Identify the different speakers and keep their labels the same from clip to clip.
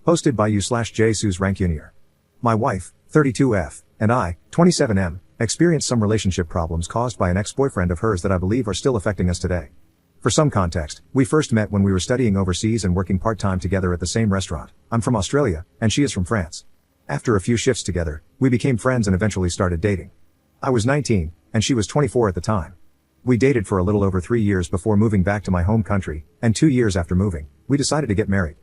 Speaker 1: Hosted by u/J Suze Rancunier. My wife, 32F, and I, 27M, experienced some relationship problems caused by an ex-boyfriend of hers that I believe are still affecting us today. For some context, we first met when we were studying overseas and working part-time together at the same restaurant. I'm from Australia, and she is from France. After a few shifts together, we became friends and eventually started dating. I was 19, and she was 24 at the time. We dated for a little over 3 years before moving back to my home country, and 2 years after moving, we decided to get married.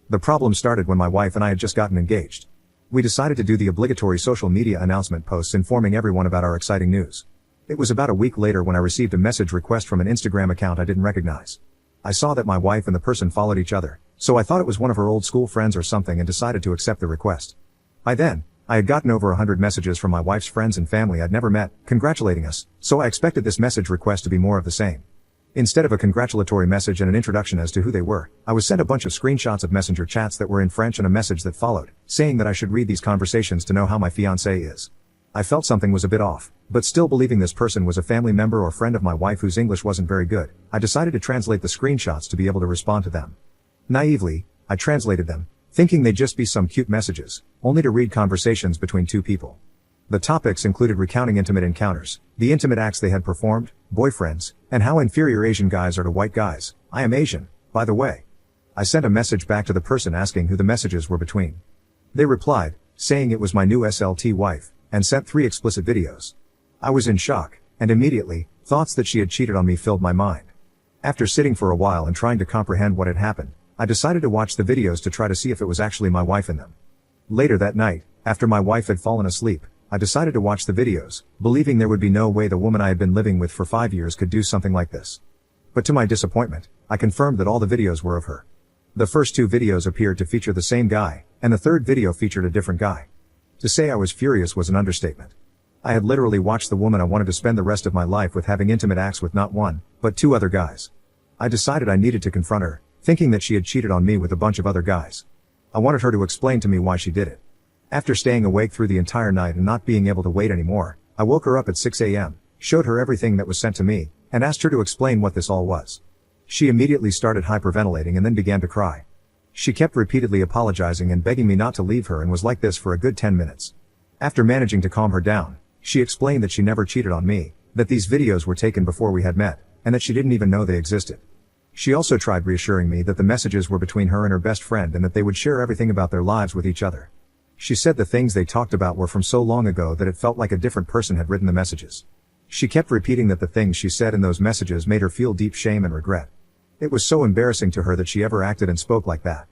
Speaker 1: The problem started when my wife and I had just gotten engaged. We decided to do the obligatory social media announcement posts informing everyone about our exciting news. It was about a week later when I received a message request from an Instagram account I didn't recognize. I saw that my wife and the person followed each other, so I thought it was one of her old school friends or something and decided to accept the request. By then, I had gotten over 100 messages from my wife's friends and family I'd never met, congratulating us, so I expected this message request to be more of the same. Instead of a congratulatory message and an introduction as to who they were, I was sent a bunch of screenshots of messenger chats that were in French and a message that followed, saying that I should read these conversations to know how my fiancé is. I felt something was a bit off, but still believing this person was a family member or friend of my wife whose English wasn't very good, I decided to translate the screenshots to be able to respond to them. Naively, I translated them, thinking they'd just be some cute messages, only to read conversations between two people. The topics included recounting intimate encounters, the intimate acts they had performed, boyfriends, and how inferior Asian guys are to white guys. I am Asian, by the way. I sent a message back to the person asking who the messages were between. They replied, saying it was my new SLT wife, and sent 3 explicit videos. I was in shock, and immediately, thoughts that she had cheated on me filled my mind. After sitting for a while and trying to comprehend what had happened, I decided to watch the videos to try to see if it was actually my wife in them. Later that night, after my wife had fallen asleep, I decided to watch the videos, believing there would be no way the woman I had been living with for 5 years could do something like this. But to my disappointment, I confirmed that all the videos were of her. The first 2 videos appeared to feature the same guy, and the third video featured a different guy. To say I was furious was an understatement. I had literally watched the woman I wanted to spend the rest of my life with having intimate acts with not one, but 2 other guys. I decided I needed to confront her, thinking that she had cheated on me with a bunch of other guys. I wanted her to explain to me why she did it. After staying awake through the entire night and not being able to wait anymore, I woke her up at 6 a.m., showed her everything that was sent to me, and asked her to explain what this all was. She immediately started hyperventilating and then began to cry. She kept repeatedly apologizing and begging me not to leave her and was like this for a good 10 minutes. After managing to calm her down, she explained that she never cheated on me, that these videos were taken before we had met, and that she didn't even know they existed. She also tried reassuring me that the messages were between her and her best friend and that they would share everything about their lives with each other. She said the things they talked about were from so long ago that it felt like a different person had written the messages. She kept repeating that the things she said in those messages made her feel deep shame and regret. It was so embarrassing to her that she ever acted and spoke like that.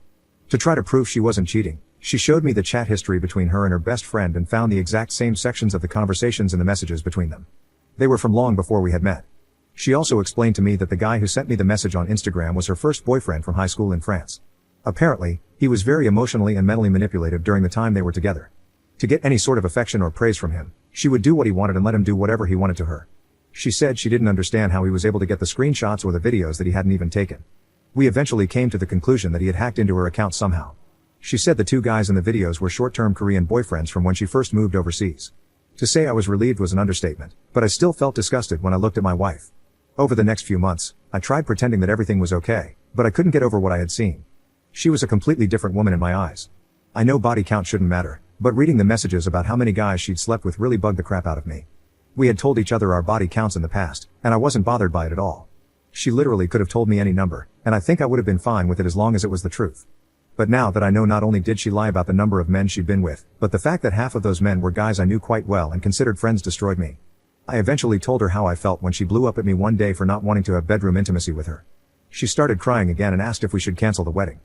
Speaker 1: To try to prove she wasn't cheating, she showed me the chat history between her and her best friend and found the exact same sections of the conversations and the messages between them. They were from long before we had met. She also explained to me that the guy who sent me the message on Instagram was her first boyfriend from high school in France. Apparently, he was very emotionally and mentally manipulative during the time they were together. To get any sort of affection or praise from him, she would do what he wanted and let him do whatever he wanted to her. She said she didn't understand how he was able to get the screenshots or the videos that he hadn't even taken. We eventually came to the conclusion that he had hacked into her account somehow. She said the 2 guys in the videos were short-term Korean boyfriends from when she first moved overseas. To say I was relieved was an understatement, but I still felt disgusted when I looked at my wife. Over the next few months, I tried pretending that everything was okay, but I couldn't get over what I had seen. She was a completely different woman in my eyes. I know body count shouldn't matter, but reading the messages about how many guys she'd slept with really bugged the crap out of me. We had told each other our body counts in the past, and I wasn't bothered by it at all. She literally could have told me any number, and I think I would have been fine with it as long as it was the truth. But now that I know not only did she lie about the number of men she'd been with, but the fact that half of those men were guys I knew quite well and considered friends destroyed me. I eventually told her how I felt when she blew up at me one day for not wanting to have bedroom intimacy with her. She started crying again and asked if we should cancel the wedding.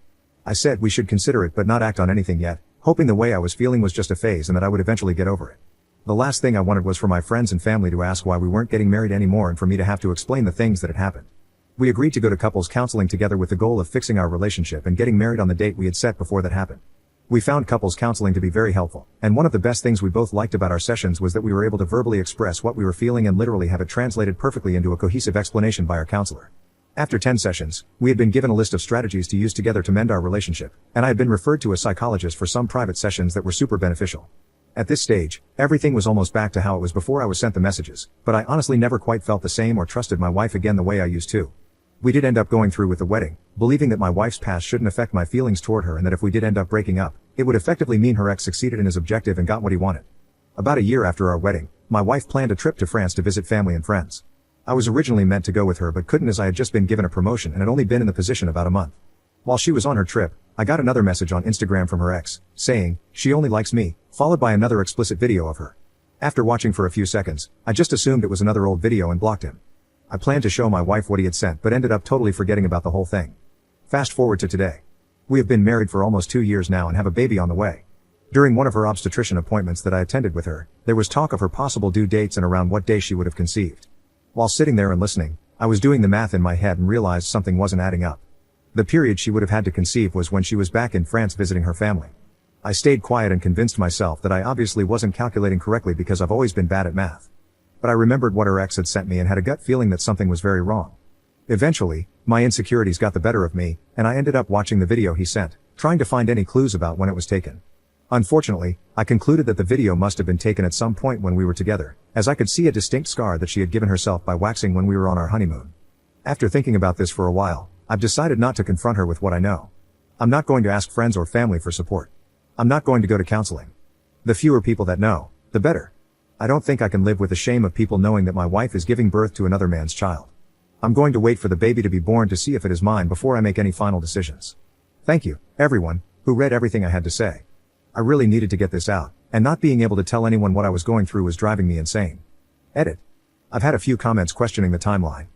Speaker 1: I said we should consider it but not act on anything yet, hoping the way I was feeling was just a phase and that I would eventually get over it. The last thing I wanted was for my friends and family to ask why we weren't getting married anymore and for me to have to explain the things that had happened. We agreed to go to couples counseling together with the goal of fixing our relationship and getting married on the date we had set before that happened. We found couples counseling to be very helpful, and one of the best things we both liked about our sessions was that we were able to verbally express what we were feeling and literally have it translated perfectly into a cohesive explanation by our counselor. After 10 sessions, we had been given a list of strategies to use together to mend our relationship, and I had been referred to a psychologist for some private sessions that were super beneficial. At this stage, everything was almost back to how it was before I was sent the messages, but I honestly never quite felt the same or trusted my wife again the way I used to. We did end up going through with the wedding, believing that my wife's past shouldn't affect my feelings toward her and that if we did end up breaking up, it would effectively mean her ex succeeded in his objective and got what he wanted. About a year after our wedding, my wife planned a trip to France to visit family and friends. I was originally meant to go with her but couldn't as I had just been given a promotion and had only been in the position about a month. While she was on her trip, I got another message on Instagram from her ex, saying, "She only likes me," followed by another explicit video of her. After watching for a few seconds, I just assumed it was another old video and blocked him. I planned to show my wife what he had sent but ended up totally forgetting about the whole thing. Fast forward to today. We have been married for almost 2 years now and have a baby on the way. During one of her obstetrician appointments that I attended with her, there was talk of her possible due dates and around what day she would have conceived. While sitting there and listening, I was doing the math in my head and realized something wasn't adding up. The period she would have had to conceive was when she was back in France visiting her family. I stayed quiet and convinced myself that I obviously wasn't calculating correctly because I've always been bad at math. But I remembered what her ex had sent me and had a gut feeling that something was very wrong. Eventually, my insecurities got the better of me, and I ended up watching the video he sent, trying to find any clues about when it was taken. Unfortunately, I concluded that the video must have been taken at some point when we were together, as I could see a distinct scar that she had given herself by waxing when we were on our honeymoon. After thinking about this for a while, I've decided not to confront her with what I know. I'm not going to ask friends or family for support. I'm not going to go to counseling. The fewer people that know, the better. I don't think I can live with the shame of people knowing that my wife is giving birth to another man's child. I'm going to wait for the baby to be born to see if it is mine before I make any final decisions. Thank you, everyone, who read everything I had to say. I really needed to get this out, and not being able to tell anyone what I was going through was driving me insane. Edit. I've had a few comments questioning the timeline.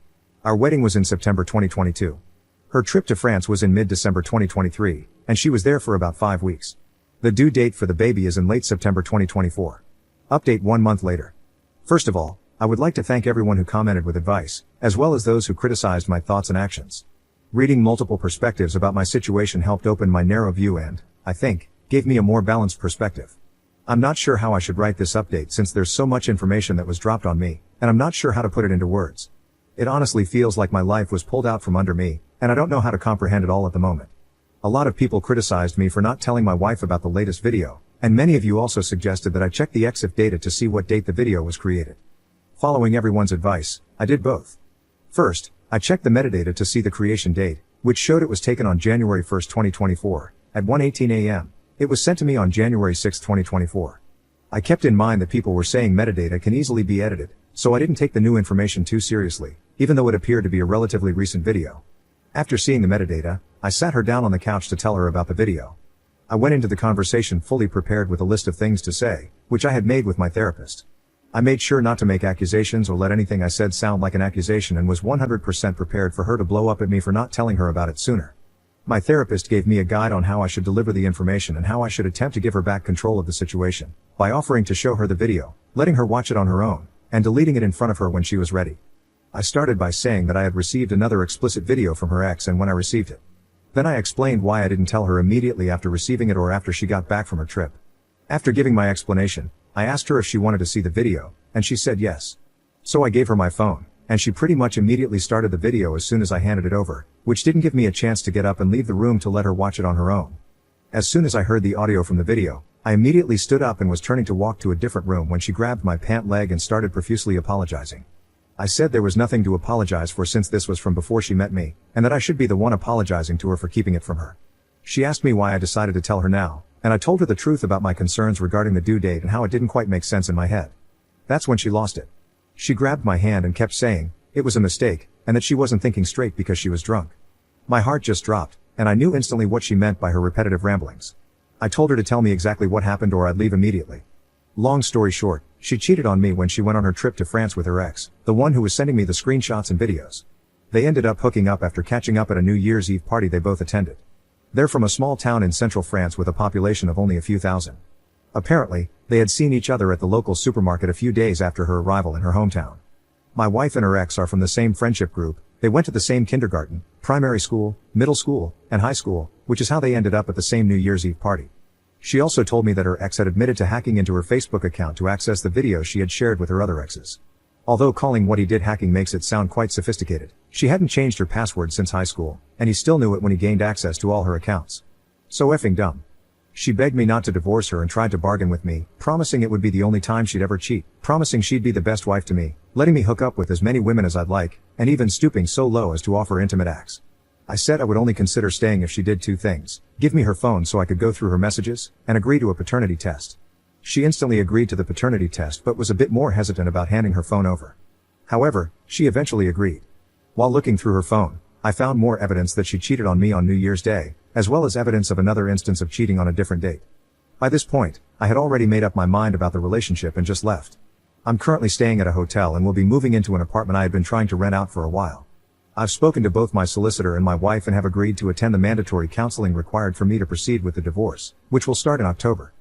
Speaker 1: Our wedding was in September 2022. Her trip to France was in mid-December 2023, and she was there for about 5 weeks. The due date for the baby is in late September 2024. Update 1 month later. First of all, I would like to thank everyone who commented with advice, as well as those who criticized my thoughts and actions. Reading multiple perspectives about my situation helped open my narrow view and, I think, gave me a more balanced perspective. I'm not sure how I should write this update since there's so much information that was dropped on me, and I'm not sure how to put it into words. It honestly feels like my life was pulled out from under me, and I don't know how to comprehend it all at the moment. A lot of people criticized me for not telling my wife about the latest video, and many of you also suggested that I check the EXIF data to see what date the video was created. Following everyone's advice, I did both. First, I checked the metadata to see the creation date, which showed it was taken on January 1, 2024, at 1:18 a.m. It was sent to me on January 6, 2024. I kept in mind that people were saying metadata can easily be edited, so I didn't take the new information too seriously, even though it appeared to be a relatively recent video. After seeing the metadata, I sat her down on the couch to tell her about the video. I went into the conversation fully prepared with a list of things to say, which I had made with my therapist. I made sure not to make accusations or let anything I said sound like an accusation and was 100% prepared for her to blow up at me for not telling her about it sooner. My therapist gave me a guide on how I should deliver the information and how I should attempt to give her back control of the situation, by offering to show her the video, letting her watch it on her own, and deleting it in front of her when she was ready. I started by saying that I had received another explicit video from her ex and when I received it. Then I explained why I didn't tell her immediately after receiving it or after she got back from her trip. After giving my explanation, I asked her if she wanted to see the video, and she said yes. So I gave her my phone, and she pretty much immediately started the video as soon as I handed it over, which didn't give me a chance to get up and leave the room to let her watch it on her own. As soon as I heard the audio from the video, I immediately stood up and was turning to walk to a different room when she grabbed my pant leg and started profusely apologizing. I said there was nothing to apologize for since this was from before she met me, and that I should be the one apologizing to her for keeping it from her. She asked me why I decided to tell her now, and I told her the truth about my concerns regarding the due date and how it didn't quite make sense in my head. That's when she lost it. She grabbed my hand and kept saying it was a mistake, and that she wasn't thinking straight because she was drunk. My heart just dropped, and I knew instantly what she meant by her repetitive ramblings. I told her to tell me exactly what happened or I'd leave immediately. Long story short, she cheated on me when she went on her trip to France with her ex, the one who was sending me the screenshots and videos. They ended up hooking up after catching up at a New Year's Eve party they both attended. They're from a small town in central France with a population of only a few thousand. Apparently, they had seen each other at the local supermarket a few days after her arrival in her hometown. My wife and her ex are from the same friendship group, they went to the same kindergarten, primary school, middle school, and high school, which is how they ended up at the same New Year's Eve party. She also told me that her ex had admitted to hacking into her Facebook account to access the videos she had shared with her other exes. Although calling what he did hacking makes it sound quite sophisticated, she hadn't changed her password since high school, and he still knew it when he gained access to all her accounts. So effing dumb. She begged me not to divorce her and tried to bargain with me, promising it would be the only time she'd ever cheat, promising she'd be the best wife to me, letting me hook up with as many women as I'd like, and even stooping so low as to offer intimate acts. I said I would only consider staying if she did two things: give me her phone so I could go through her messages, and agree to a paternity test. She instantly agreed to the paternity test but was a bit more hesitant about handing her phone over. However, she eventually agreed. While looking through her phone, I found more evidence that she cheated on me on New Year's Day, as well as evidence of another instance of cheating on a different date. By this point, I had already made up my mind about the relationship and just left. I'm currently staying at a hotel and will be moving into an apartment I had been trying to rent out for a while. I've spoken to both my solicitor and my wife and have agreed to attend the mandatory counseling required for me to proceed with the divorce, which will start in October.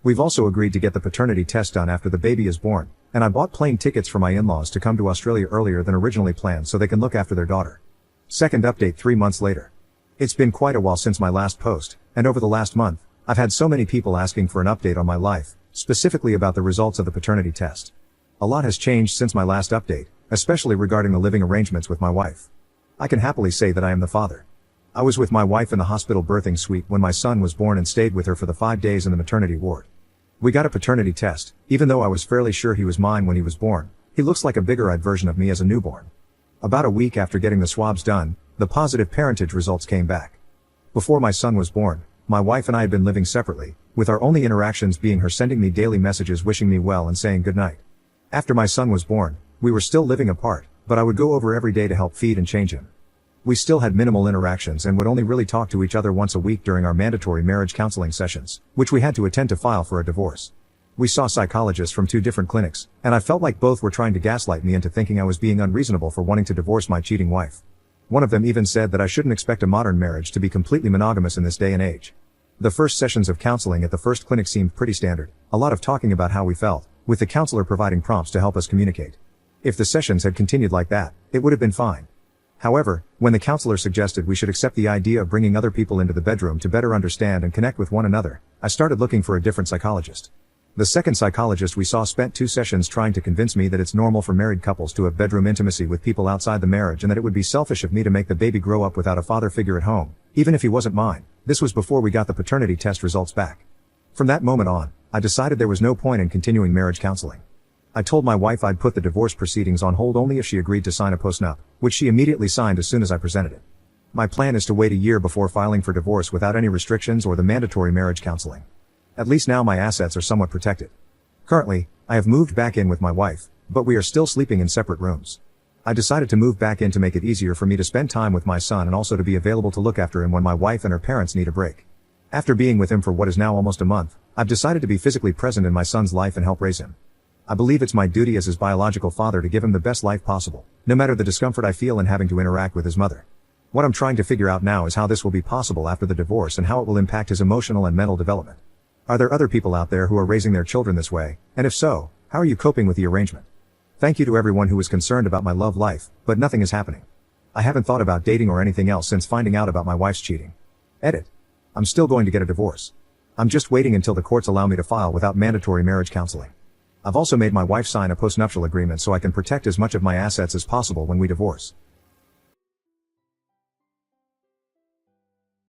Speaker 1: We've also agreed to get the paternity test done after the baby is born, and I bought plane tickets for my in-laws to come to Australia earlier than originally planned so they can look after their daughter. Second update 3 months later. It's been quite a while since my last post, and over the last month, I've had so many people asking for an update on my life, specifically about the results of the paternity test. A lot has changed since my last update, especially regarding the living arrangements with my wife. I can happily say that I am the father. I was with my wife in the hospital birthing suite when my son was born and stayed with her for the 5 days in the maternity ward. We got a paternity test, even though I was fairly sure he was mine when he was born. He looks like a bigger-eyed version of me as a newborn. About a week after getting the swabs done, the positive parentage results came back. Before my son was born, my wife and I had been living separately, with our only interactions being her sending me daily messages wishing me well and saying goodnight. After my son was born, we were still living apart, but I would go over every day to help feed and change him. We still had minimal interactions and would only really talk to each other once a week during our mandatory marriage counseling sessions, which we had to attend to file for a divorce. We saw psychologists from 2 different clinics, and I felt like both were trying to gaslight me into thinking I was being unreasonable for wanting to divorce my cheating wife. One of them even said that I shouldn't expect a modern marriage to be completely monogamous in this day and age. The first sessions of counseling at the first clinic seemed pretty standard, a lot of talking about how we felt, with the counselor providing prompts to help us communicate. If the sessions had continued like that, it would have been fine. However, when the counselor suggested we should accept the idea of bringing other people into the bedroom to better understand and connect with one another, I started looking for a different psychologist. The second psychologist we saw spent 2 sessions trying to convince me that it's normal for married couples to have bedroom intimacy with people outside the marriage and that it would be selfish of me to make the baby grow up without a father figure at home, even if he wasn't mine. This was before we got the paternity test results back. From that moment on, I decided there was no point in continuing marriage counseling. I told my wife I'd put the divorce proceedings on hold only if she agreed to sign a postnup, which she immediately signed as soon as I presented it. My plan is to wait a year before filing for divorce without any restrictions or the mandatory marriage counseling. At least now my assets are somewhat protected. Currently, I have moved back in with my wife, but we are still sleeping in separate rooms. I decided to move back in to make it easier for me to spend time with my son and also to be available to look after him when my wife and her parents need a break. After being with him for what is now almost a month, I've decided to be physically present in my son's life and help raise him. I believe it's my duty as his biological father to give him the best life possible, no matter the discomfort I feel in having to interact with his mother. What I'm trying to figure out now is how this will be possible after the divorce and how it will impact his emotional and mental development. Are there other people out there who are raising their children this way, and if so, how are you coping with the arrangement? Thank you to everyone who was concerned about my love life, but nothing is happening. I haven't thought about dating or anything else since finding out about my wife's cheating. Edit. I'm still going to get a divorce. I'm just waiting until the courts allow me to file without mandatory marriage counseling. I've also made my wife sign a postnuptial agreement so I can protect as much of my assets as possible when we divorce.